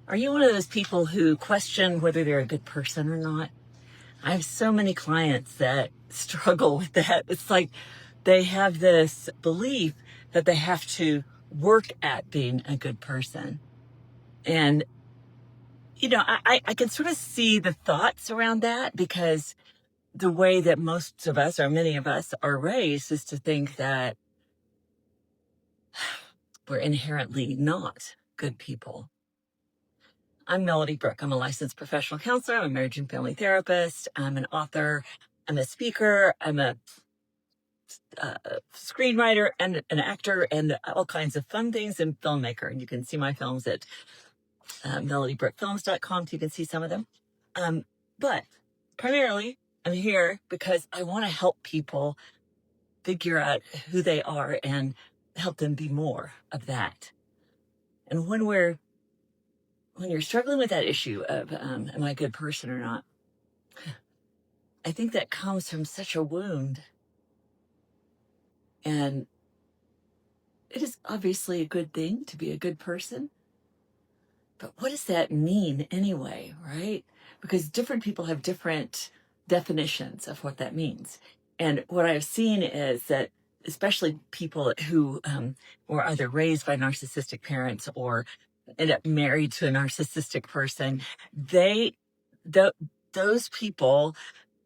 Are you one of those people who question whether they're a good person or not? I have so many clients that struggle with that. It's like they have this belief that they have to work at being a good person. And, I can sort of see the thoughts around that because the way that most of us, or many of us, are raised is to think that we're inherently not good people. I'm Melody Brooke. I'm a licensed professional counselor. I'm a marriage and family therapist. I'm an author. I'm a speaker. I'm a screenwriter and an actor and all kinds of fun things, and filmmaker. And you can see my films at melodybrookefilms.com. So you can see some of them. But primarily, I'm here because I want to help people figure out who they are and help them be more of that. And when you're struggling with that issue of am I a good person or not, I think that comes from such a wound. And it is obviously a good thing to be a good person. But what does that mean anyway, right? Because different people have different definitions of what that means. And what I've seen is that especially people who were either raised by narcissistic parents or end up married to a narcissistic person, those people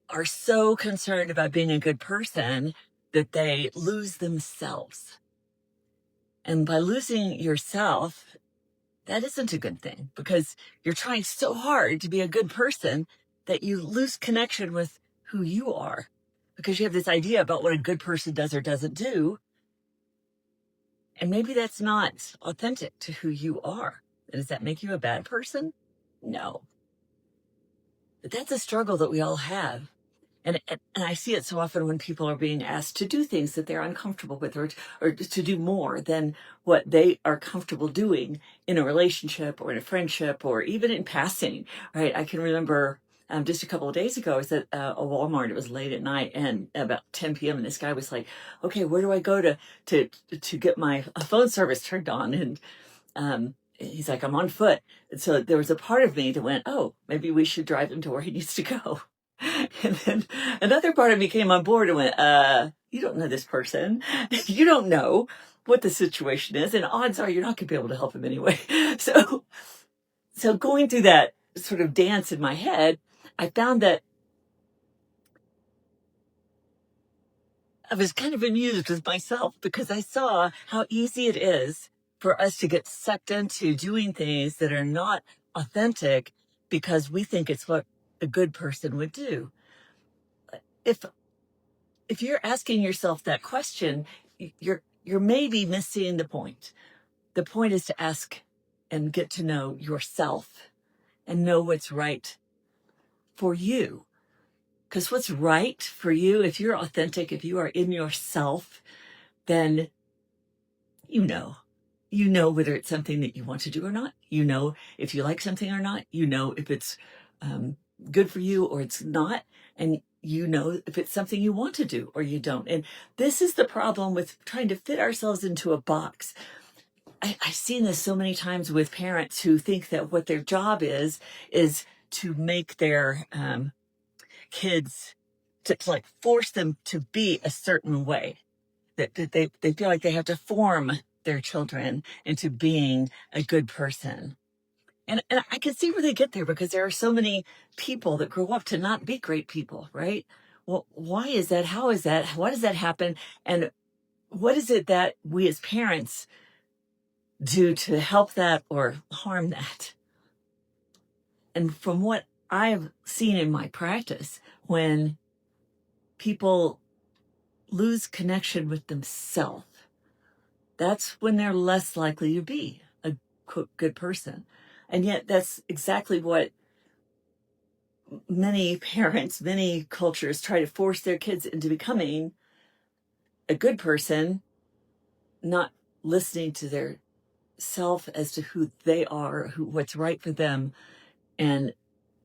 are so concerned about being a good person that they lose themselves. And by losing yourself, that isn't a good thing because you're trying so hard to be a good person that you lose connection with who you are because you have this idea about what a good person does or doesn't do. And maybe that's not authentic to who you are. Does that make you a bad person? No. But that's a struggle that we all have. And I see it so often when people are being asked to do things that they're uncomfortable with or to do more than what they are comfortable doing in a relationship or in a friendship or even in passing, right? I can remember just a couple of days ago, I was at a Walmart. It was late at night and about 10 p.m. And this guy was like, okay, where do I go to get my phone service turned on? And he's like, I'm on foot. And so there was a part of me that went, oh, maybe we should drive him to where he needs to go. And then another part of me came on board and went, you don't know this person. You don't know what the situation is. And odds are you're not going to be able to help him anyway. So going through that sort of dance in my head, I found that I was kind of amused with myself because I saw how easy it is for us to get sucked into doing things that are not authentic because we think it's what a good person would do. If you're asking yourself that question, you're maybe missing the point. The point is to ask and get to know yourself and know what's right for you. Because what's right for you, if you're authentic, if you are in yourself, then you know. You know whether it's something that you want to do or not. You know if you like something or not. You know if it's good for you or it's not. And you know if it's something you want to do or you don't. And this is the problem with trying to fit ourselves into a box. I've seen this so many times with parents who think that what their job is to make their kids, to like force them to be a certain way. That they feel like they have to form their children into being a good person. And I can see where they get there because there are so many people that grow up to not be great people, right? Well, why is that? How is that? Why does that happen? And what is it that we as parents do to help that or harm that? And from what I've seen in my practice, when people lose connection with themselves, that's when they're less likely to be a good person. And yet that's exactly what many parents, many cultures try to force their kids into becoming a good person, not listening to their self as to who they are, what's right for them, and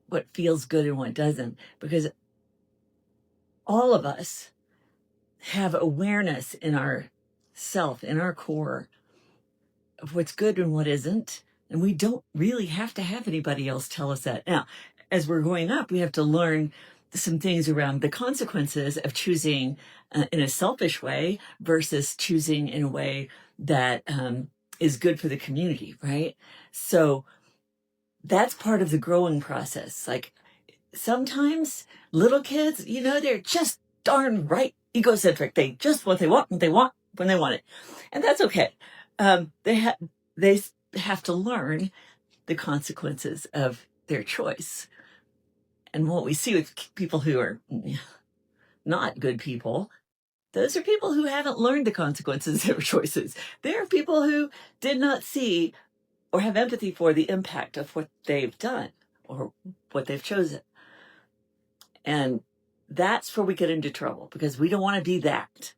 what feels good and what doesn't. Because all of us have awareness in our self, in our core, of what's good and what isn't, And we don't really have to have anybody else tell us that. Now, as we're growing up, we have to learn some things around the consequences of choosing in a selfish way versus choosing in a way that is good for the community, right? So that's part of the growing process. Like sometimes little kids, they're just darn right egocentric. They just what they want, when they want it. And that's okay. They have to learn the consequences of their choice. And what we see with people who are not good people, those are people who haven't learned the consequences of their choices. They are people who did not see or have empathy for the impact of what they've done or what they've chosen. And that's where we get into trouble, because we don't want to be that.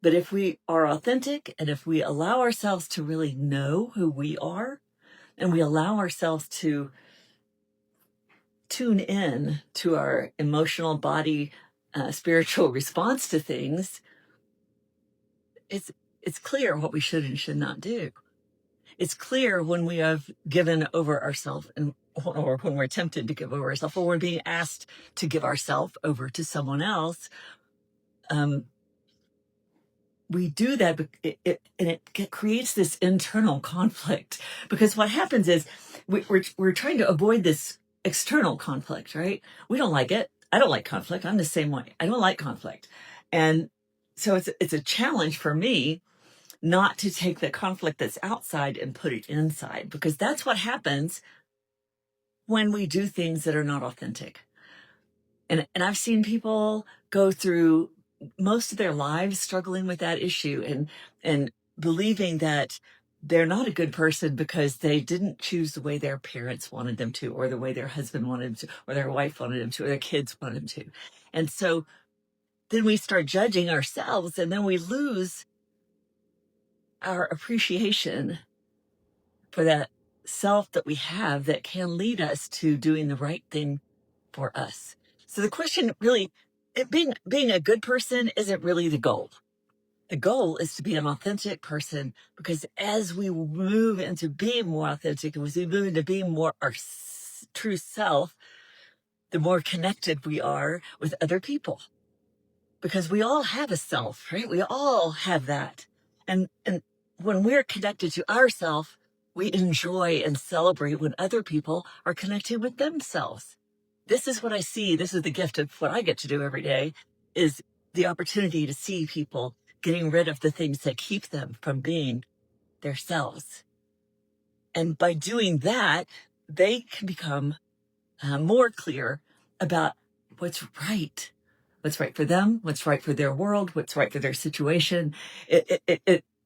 But if we are authentic, and if we allow ourselves to really know who we are, and we allow ourselves to tune in to our emotional body, spiritual response to things, it's clear what we should and should not do. It's clear when we have given over ourselves, or when we're tempted to give over ourselves, or we're being asked to give ourselves over to someone else. We do that, and it creates this internal conflict, because what happens is we're trying to avoid this external conflict, right? We don't like it. I don't like conflict. I'm the same way. I don't like conflict. And so it's a challenge for me not to take the conflict that's outside and put it inside, because that's what happens when we do things that are not authentic. And I've seen people go through most of their lives struggling with that issue and believing that they're not a good person because they didn't choose the way their parents wanted them to, or the way their husband wanted them to, or their wife wanted them to, or their kids wanted them to. And so then we start judging ourselves, and then we lose our appreciation for that self that we have that can lead us to doing the right thing for us. So the question really, being a good person isn't really the goal. The goal is to be an authentic person, because as we move into being more authentic, as we move into being more our true self, the more connected we are with other people. Because we all have a self, right? We all have that. And when we're connected to ourself, we enjoy and celebrate when other people are connected with themselves. This is what I see. This is the gift of what I get to do every day, is the opportunity to see people getting rid of the things that keep them from being themselves. And by doing that, they can become more clear about what's right for them, what's right for their world, what's right for their situation.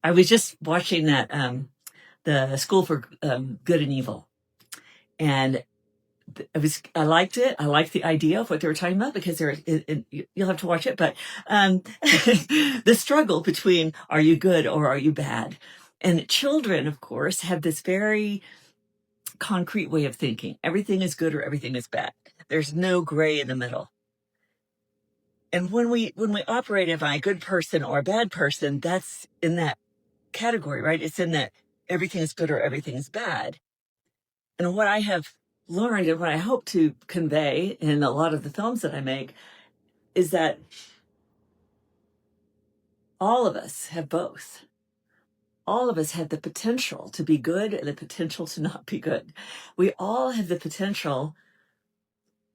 I was just watching that, the School for Good and Evil, and I liked it. I liked the idea of what they were talking about, because you'll have to watch it, but the struggle between, are you good or are you bad? And children, of course, have this very concrete way of thinking. Everything is good or everything is bad. There's no gray in the middle. And when we operate as a good person or a bad person, that's in that category, right? It's in that everything is good or everything is bad. And what I have learned, and what I hope to convey in a lot of the films that I make, is that all of us have both. All of us have the potential to be good and the potential to not be good. We all have the potential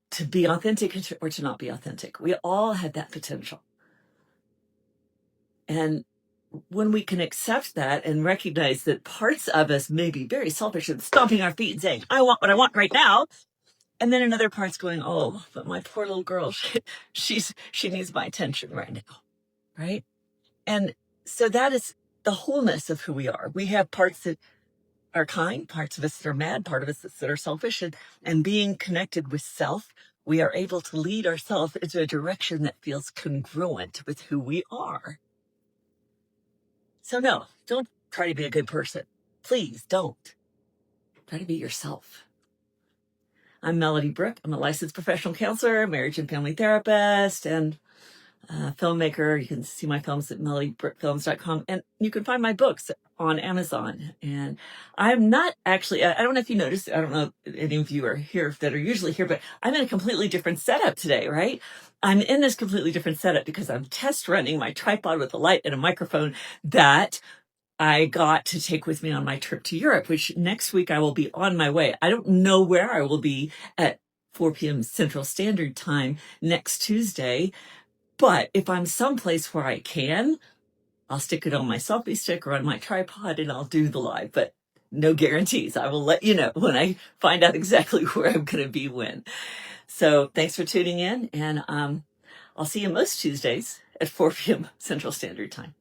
to be authentic or to not be authentic. We all have that potential. And when we can accept that and recognize that parts of us may be very selfish and stomping our feet and saying, I want what I want right now. And then another part's going, oh, but my poor little girl, she needs my attention right now. Right. And so that is the wholeness of who we are. We have parts that are kind, parts of us that are mad, part of us that are selfish, and being connected with self, we are able to lead ourselves into a direction that feels congruent with who we are. So no, don't try to be a good person. Please don't. Try to be yourself. I'm Melody Brooke. I'm a licensed professional counselor, marriage and family therapist, and filmmaker. You can see my films at mellybrickfilms.com, and you can find my books on Amazon. And I'm not actually, I don't know if you noticed, I don't know if any of you are here that are usually here, but I'm in a completely different setup today, right? I'm in this completely different setup because I'm test running my tripod with a light and a microphone that I got to take with me on my trip to Europe, which next week I will be on my way. I don't know where I will be at 4 p.m. Central Standard Time next Tuesday, but if I'm someplace where I can, I'll stick it on my selfie stick or on my tripod and I'll do the live, but no guarantees. I will let you know when I find out exactly where I'm going to be when. So thanks for tuning in, and I'll see you most Tuesdays at 4 p.m. Central Standard Time.